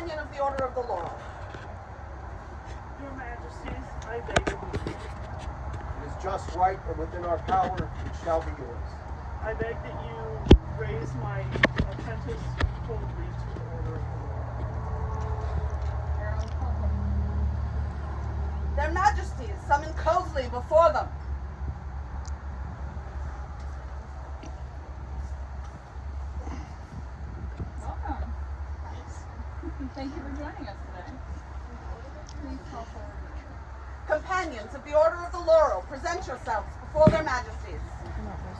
companion of the Order of the Laurel. Your Majesties, I beg of you. It is just right and within our power, it shall be yours. I beg that you raise my apprentice boldly to the Order of the Laurel. Their Majesties summon Cobflaith before them. Welcome. Thank you for joining us today. Please call forward. Companions of the Order of the Laurel, present yourselves before their Majesties.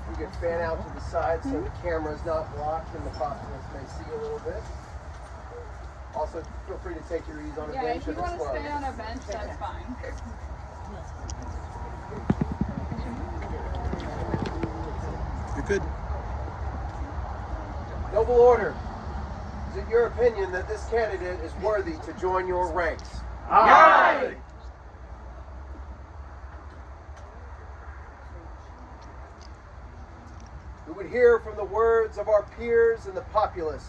You can fan out to the side so the camera is not blocked and the populace may see a little bit. Also, feel free to take your ease on a Yeah, bench. if you and want to slow. stay on a bench, that's fine. You're good. Noble Order, is it your opinion that this candidate is worthy to join your ranks? Aye! We would hear from the words of our peers and the populace.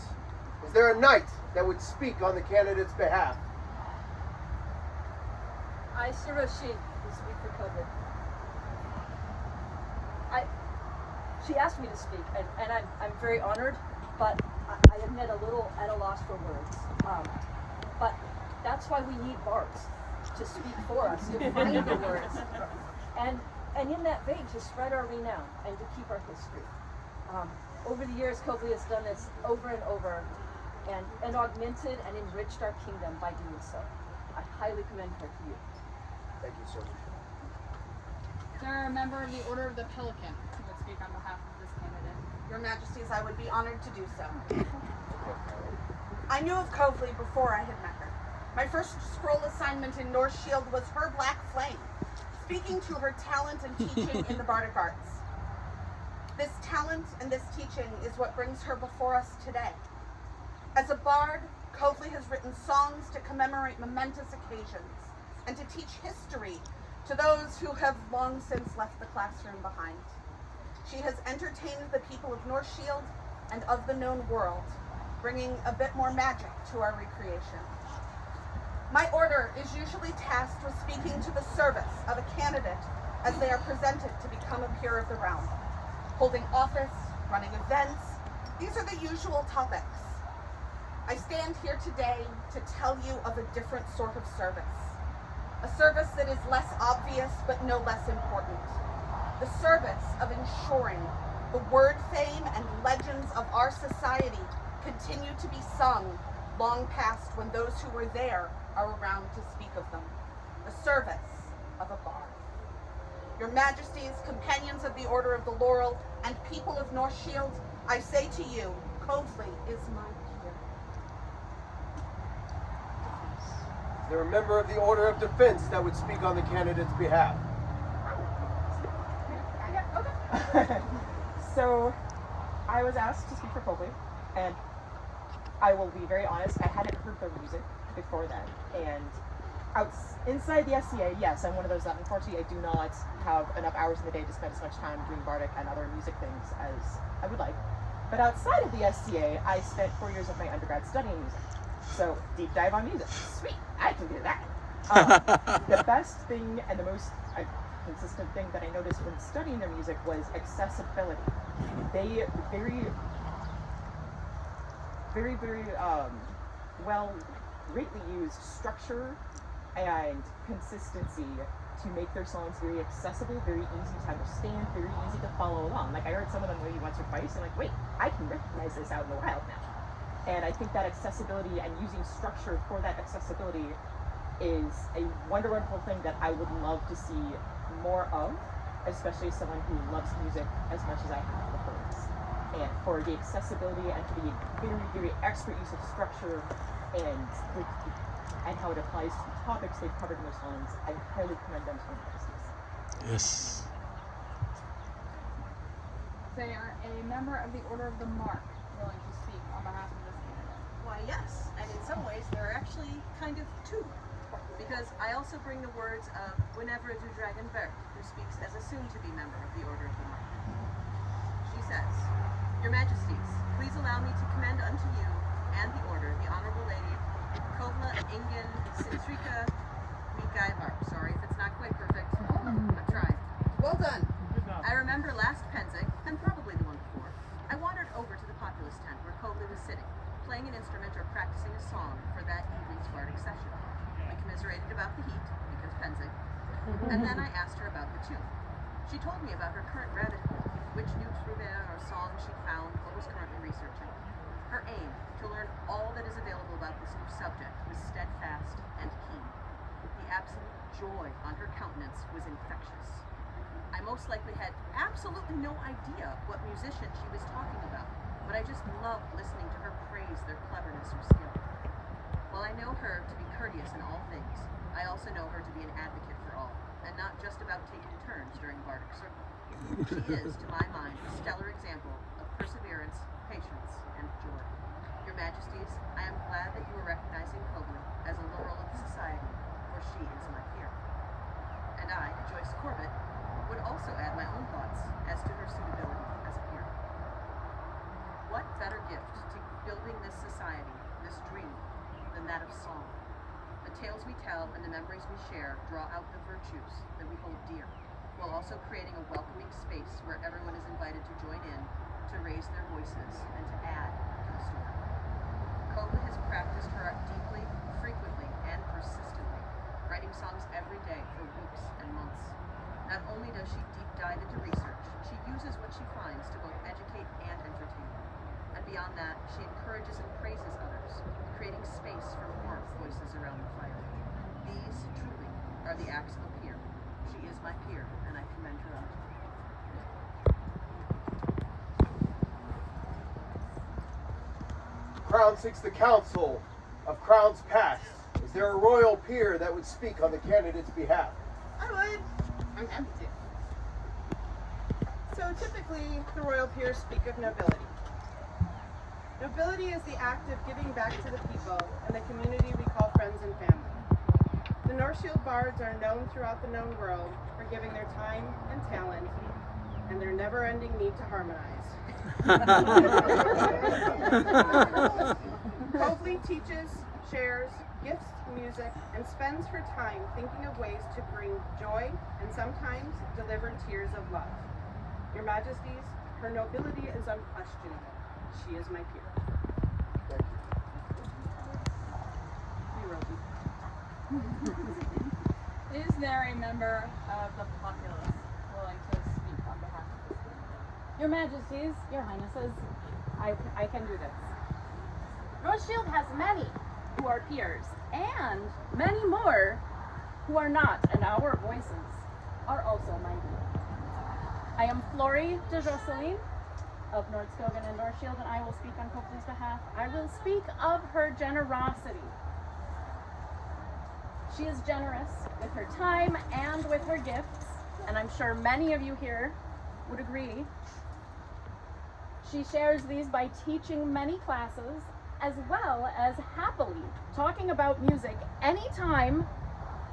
Is there a knight that would speak on the candidate's behalf? I, Sir Rashid, will speak for Cobflaith. She asked me to speak, and I'm very honored, but I admit a little at a loss for words. But that's why we need bards to speak for us, to find the words, and in that vein, to spread our renown and to keep our history. Over the years, Cobflaith has done this over and over, and augmented and enriched our kingdom by doing so. I highly commend her to you. Thank you, sir. Is there a member of the Order of the Pelican who would speak on behalf of this candidate? Your Majesties, I would be honored to do so. I knew of Cobflaith before I had met her. My first scroll assignment in Northshield was her black flame, speaking to her talent and teaching in the bardic arts. This talent and this teaching is what brings her before us today. As a bard, Cobflaith has written songs to commemorate momentous occasions and to teach history to those who have long since left the classroom behind. She has entertained the people of Northshield and of the known world, bringing a bit more magic to our recreation. My order is usually tasked with speaking to the service of a candidate as they are presented to become a peer of the realm. Holding office, running events, these are the usual topics. I stand here today to tell you of a different sort of service. A service that is less obvious but no less important. The service of ensuring the word fame and legends of our society continue to be sung long past when those who were there are around to speak of them. The service of a bard. Your Majesties, companions of the Order of the Laurel, and people of Northshield, I say to you, Cobflaith is my peer. Is there a member of the Order of Defense that would speak on the candidate's behalf? So, I was asked to speak for Cobflaith, and I will be very honest, I hadn't heard their music before then, and inside the SCA, yes, I'm one of those that unfortunately I do not have enough hours in the day to spend as much time doing bardic and other music things as I would like. But outside of the SCA, I spent 4 years of my undergrad studying music. So, deep dive on music. Sweet, I can do that. The best thing and the most consistent thing that I noticed when studying their music was accessibility. They very well greatly used structure and consistency to make their songs very accessible, very easy to understand, very easy to follow along. Like, I heard some of them maybe once or twice, and like, wait, I can recognize this out in the wild now. And I think that accessibility and using structure for that accessibility is a wonderful thing that I would love to see more of, especially someone who loves music as much as I have the words. And for the accessibility and for the very expert use of structure and how it applies to the topics they've covered in their songs, I highly commend them to my Majesties. Yes. They are a member of the Order of the Mark willing to speak on behalf of this candidate. Why, yes, and in some ways there are actually kind of two, because I also bring the words of Guinevere du Dragonberg, who speaks as a soon-to-be member of the Order of the Mark. She says, Your Majesties, please allow me to commend unto you and the Order the Honorable Lady Ingen Sitrika Mikaivar. Sorry if it's not quite perfect. I'm trying. Well done. Good enough. I remember last Pennsic, and probably the one before, I wandered over to the populace tent where Cobflaith was sitting, playing an instrument or practicing a song for that evening's bardic session. We commiserated about the heat, because Pennsic, and then I asked her about the tune. She told me about her current rabbit hole, which new trouvère or song she'd found or was currently researching. Her aim, to learn all that is available about this new subject, was steadfast and keen. The absolute joy on her countenance was infectious. I most likely had absolutely no idea what musician she was talking about, but I just loved listening to her praise their cleverness or skill. While I know her to be courteous in all things, I also know her to be an advocate for all, and not just about taking turns during bardic circle. She is, to my mind, a stellar example of perseverance, patience, and joy. Your Majesties, I am glad that you are recognizing Cobflaith as a laurel of the society, for she is my peer. And I, Joyce Corbett, would also add my own thoughts as to her suitability as a peer. What better gift to building this society, this dream, than that of song? The tales we tell and the memories we share draw out the virtues that we hold dear, while also creating a welcoming space where everyone is invited to join in, to raise their voices, and to add to the story. Cobflaith has practiced her art deeply, frequently, and persistently, writing songs every day for weeks and months. Not only does she deep dive into research, she uses what she finds to both educate and entertain. And beyond that, she encourages and praises others, creating space for more voices around the fire. These, truly, are the acts of a peer. She is my peer, and I commend her on it. Crown seeks the counsel of crowns past. Is there a royal peer that would speak on the candidate's behalf? I would. I'm happy to. So typically, the royal peers speak of nobility. Nobility is the act of giving back to the people and the community we call friends and family. The Northshield bards are known throughout the known world for giving their time and talent and their never-ending need to harmonize. Cobflaith teaches, shares, gifts music, and spends her time thinking of ways to bring joy and sometimes deliver tears of love. Your Majesties, her nobility is unquestionable. She is my peer. Thank you. Is there a member of the populace willing to speak on behalf of this community? Your Majesties, Your Highnesses, I can do this. Northshield has many who are peers, and many more who are not, and our voices are also mighty. I am Flory de Josseline of Nordskogen and Northshield, and I will speak on Cobflaith's behalf. I will speak of her generosity. She is generous with her time and with her gifts, and I'm sure many of you here would agree. She shares these by teaching many classes, as well as happily talking about music anytime,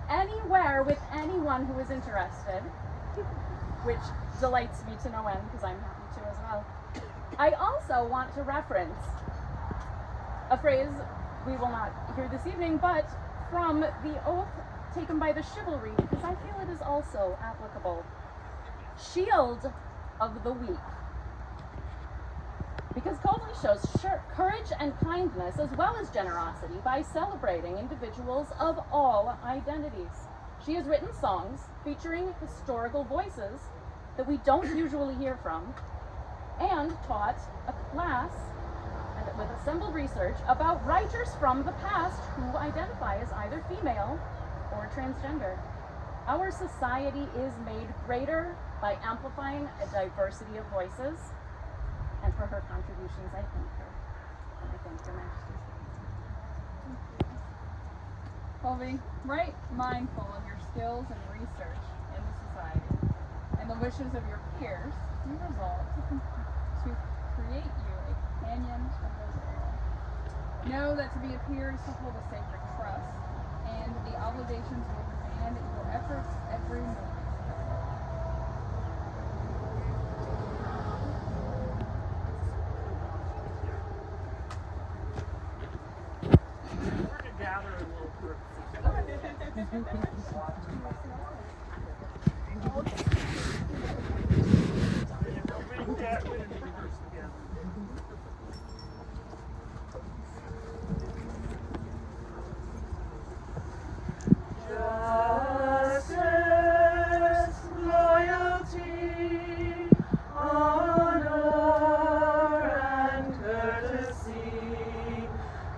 anywhere with anyone who is interested, which delights me to no end because I'm happy to as well. I also want to reference a phrase we will not hear this evening, but from the oath taken by the chivalry, because I feel it is also applicable. Shield of the weak. Because Cobflaith shows courage and kindness as well as generosity by celebrating individuals of all identities. She has written songs featuring historical voices that we don't usually hear from, and taught a class and with assembled research about writers from the past who identify as either female or transgender. Our society is made greater by amplifying a diversity of voices, and for her contributions, I thank her. And I thank Your Majesty. Colby, right mindful of your skills and research in the society and the wishes of your peers, you resolve to create you a companion of the world. Know that to be a peer is to hold a sacred trust, and the obligations will demand your efforts every moment. We're going to gather a little Read that in reverse again. Justice, loyalty, honor, and courtesy,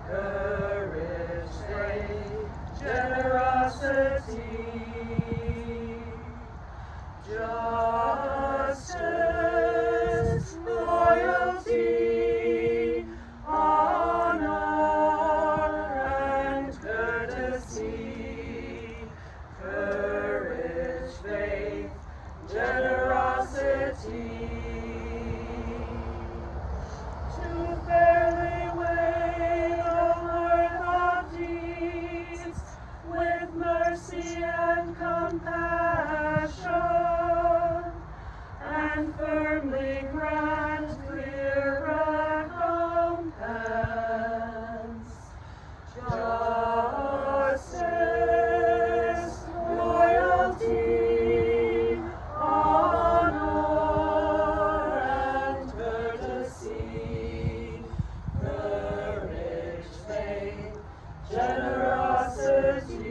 courage, faith, generosity. Justice, loyalty, honor, and courtesy, courage, faith, generosity. To fairly weigh the worth of deeds with mercy and compassion, and firmly grant clear recompense. Justice, loyalty, honor, and courtesy, courage, faith, generosity.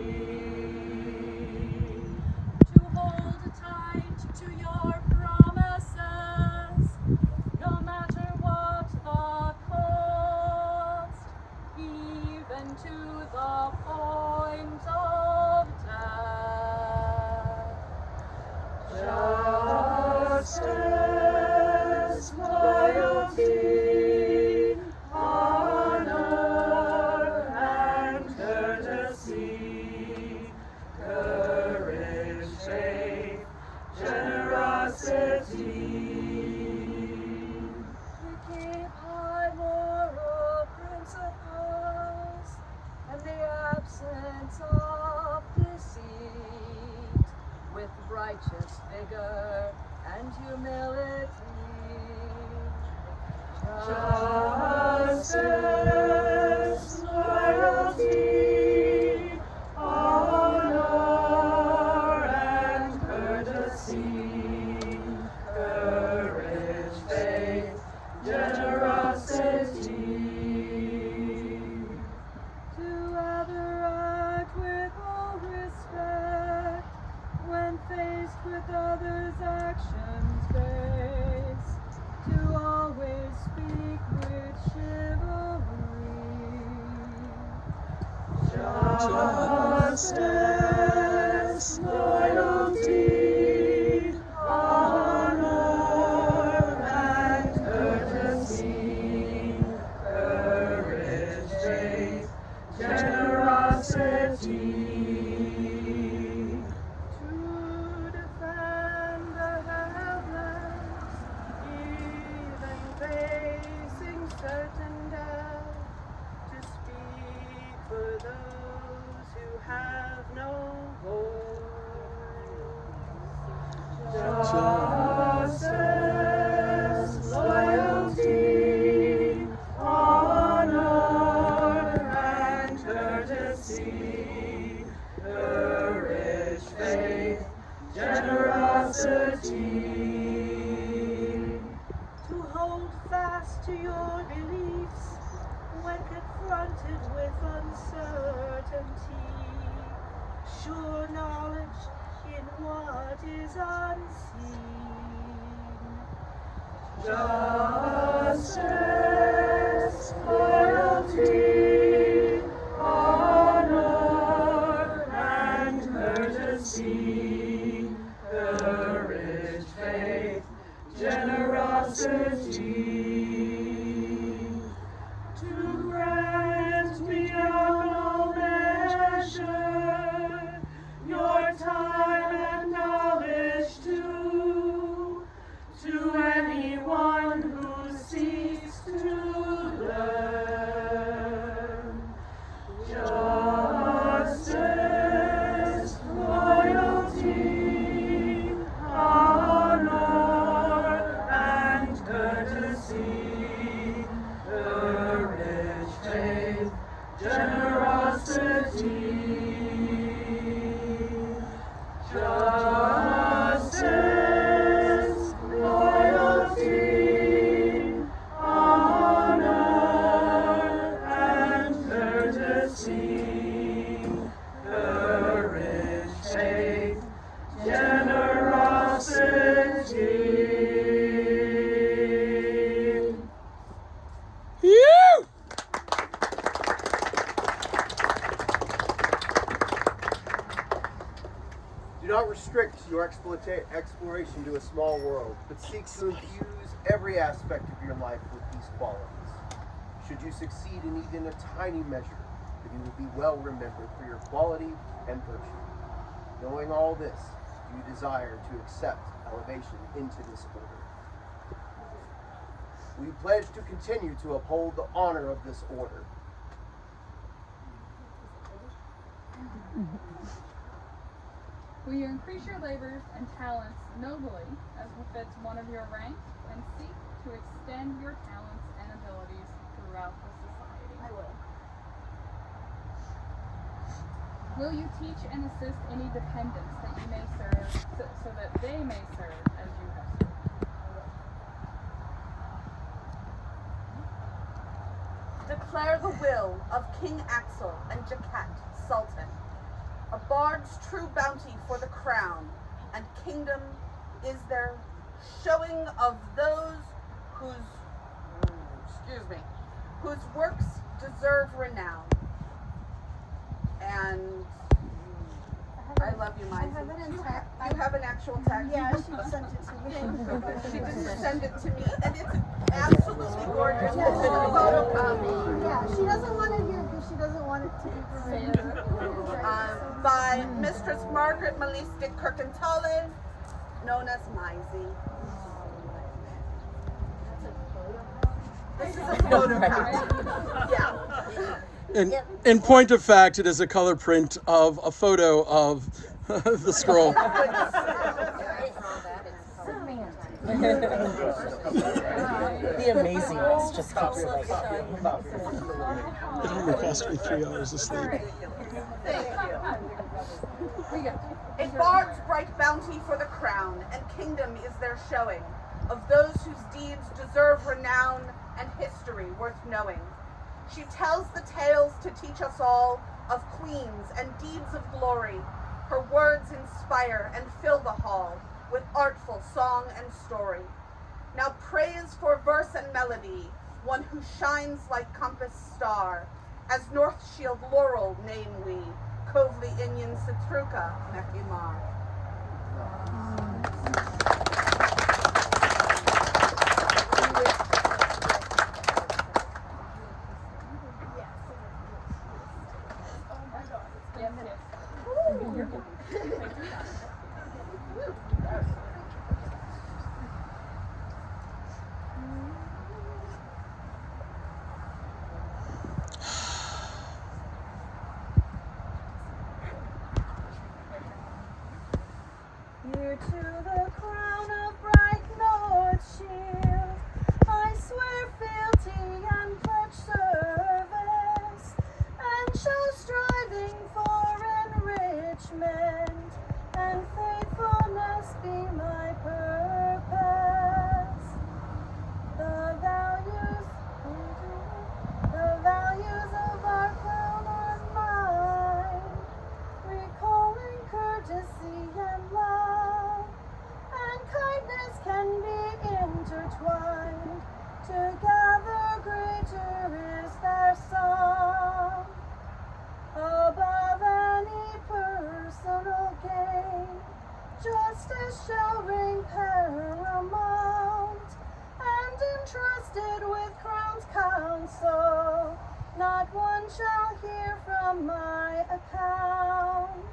To hold tight to your promises, no matter what the cost, even to the point of death. Justice, loyalty, honor, and courtesy, courage, faith, generosity. We keep high moral principles and the absence of deceit with righteous vigor and humility. Justice, loyalty, honor, and courtesy, courage, faith, generosity. To ever act with all respect when faced with others' actions base. To always speak with chivalry. Justice, loyalty, honor, and courtesy, courage, faith, generosity. To defend the helpless, even facing certain death. To speak for those who have no voice. Justice, loyalty, honor, and courtesy, courage, faith, generosity. To hold fast to your beliefs when confronted with uncertainty. Sure knowledge in what is unseen. Justice, loyalty, honor, and courtesy, courage, faith, generosity. To grant beyond all measure your time and knowledge to anyone who seeks to learn. Justice, loyalty, honor, and courtesy, courage, faith, generosity. justice, loyalty, honor, and courtesy, courage, faith, generosity. Do not restrict your exploration to a small world, but seek to infuse every aspect of your life with these qualities. Should you succeed in even a tiny measure, then you will be well remembered for your quality and virtue. Knowing all this, you desire to accept elevation into this order. We pledge to continue to uphold the honor of this order. Will you increase your labors and talents nobly, as befits one of your rank, and seek to extend your talents and abilities throughout the society? I will. Will you teach and assist any dependents that you may serve, so that they may serve as you have served? Declare the will of King Axel and Jacat, Sultan. A bard's true bounty for the crown and kingdom is their showing of those whose works deserve renown. And I love you, Mike. You have an actual text? Yeah, she sent it to me. She didn't send it to me, and it's absolutely gorgeous. Yeah, It's a photocopy. Yeah, she doesn't want it here because she doesn't want it to be ruined. By Mistress Margaret Melistic Kirkentale, known as Maisie. This is a photocopy. Yeah. In point of fact, it is a color print of a photo of the scroll. The amazingness just keeps like. It only cost me 3 hours of sleep. Thank you. A bard's bright bounty for the crown and kingdom is their showing of those whose deeds deserve renown and history worth knowing. She tells the tales to teach us all of queens and deeds of glory. Her words inspire and fill the hall with artful song and story. Now praise for verse and melody, one who shines like compass star. As Northshield Laurel name we, Cobflaith of Northshield Laureling. Here to the crown of bright Northshield, I swear fealty and pledge service, and shall striving for enrichment and faithfulness be my purpose. The values of our crown are mine, recalling courtesy and love, and kindness can be intertwined. Together greater is their song. Above any personal gain, justice shall reign paramount, and entrusted with crown's counsel, not one shall hear from my account.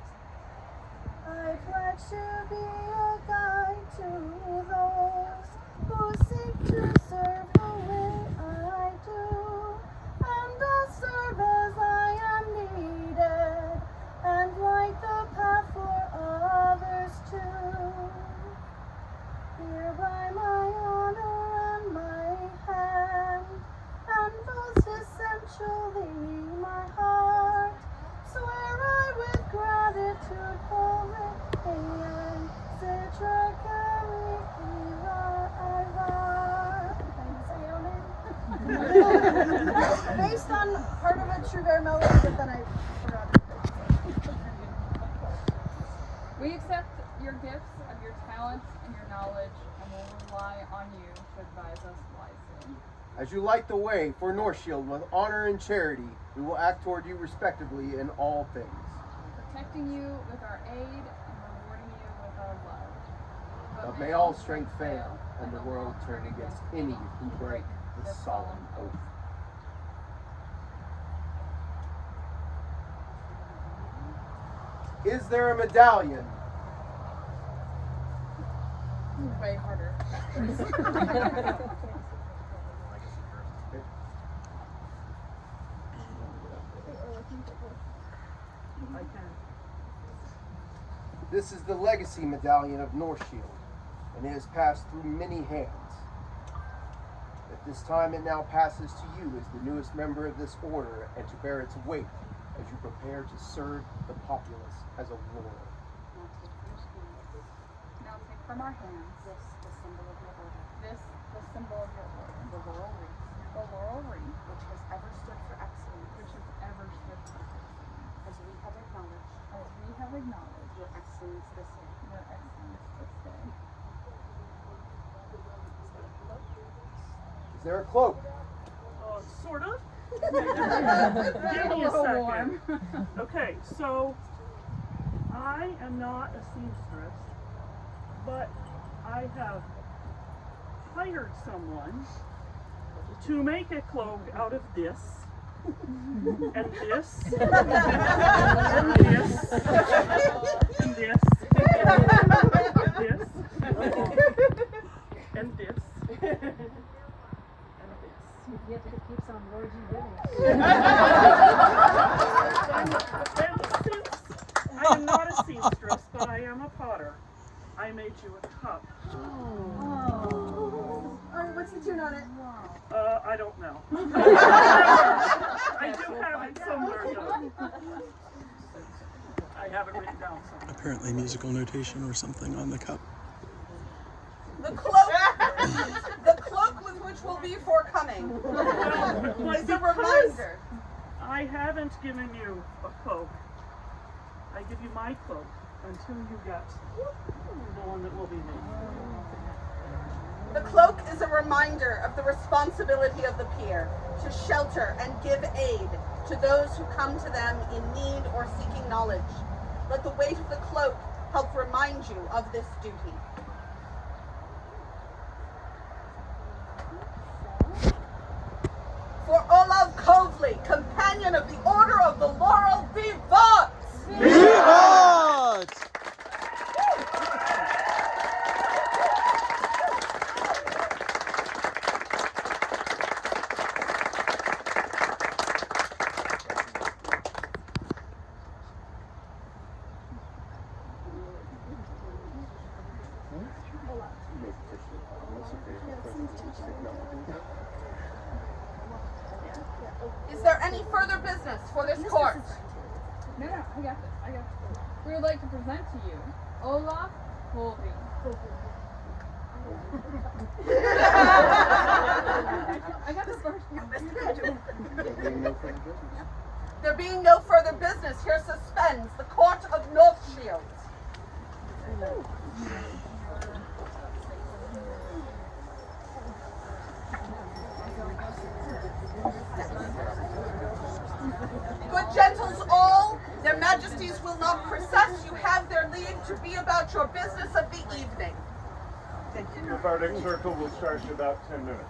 I pledge to be a guide to those who seek to serve the way I do, and I'll serve as I am needed, and light the path for others too. Hereby my honor and my hand, and most essentially my heart, swear I with gratitude for it. picture their melody, but then I forgot it. We accept your gifts of your talents and your knowledge, and will rely on you to advise us wisely. As you light the way for Northshield with honor and charity, we will act toward you respectively in all things. Protecting you with our aid and rewarding you with our love. But may all strength fail, and the world turn against any who break this solemn oath. Is there a medallion? Way harder. This is the legacy medallion of Northshield, and it has passed through many hands. At this time, it now passes to you as the newest member of this order, and to bear its weight as you prepare to serve the populace as a laurel. Now take from our hands this, the symbol of your order. This, the symbol of your order. The laurel wreath. The laurel wreath, which has ever stood for excellence. Which has ever stood for excellence. As we have acknowledged. As we have acknowledged. Your excellence this day. Your excellence this day. Is there a cloak? Sort of. Give me a second. Warm. Okay, so I am not a seamstress, but I have hired someone to make a cloak out of this, and this, and this, and this, and this, and this. You have to keep some Lord you I am not a seamstress, but I am a potter. I made you a cup. Oh, what's the tune on it? I don't know. I do have it somewhere though. I have it written down somewhere. Apparently musical notation or something on the cup. The cloak with which will be forthcoming. It's a reminder. I haven't given you a cloak. I give you my cloak until you get the one that will be made. The cloak is a reminder of the responsibility of the peer to shelter and give aid to those who come to them in need or seeking knowledge. Let the weight of the cloak help remind you of this duty. For Olav Cobflaith, companion of the Order of the Laurel, vivat! Vivat! Is there any further business for this court? No, I got this. We would like to present to you Olaf Colby. I got this first one. There being no further business, here suspends the Court of Northshield. Good gentles all, their majesties will not process. You have their leave to be about your business of the evening. The verdict circle will start in about 10 minutes.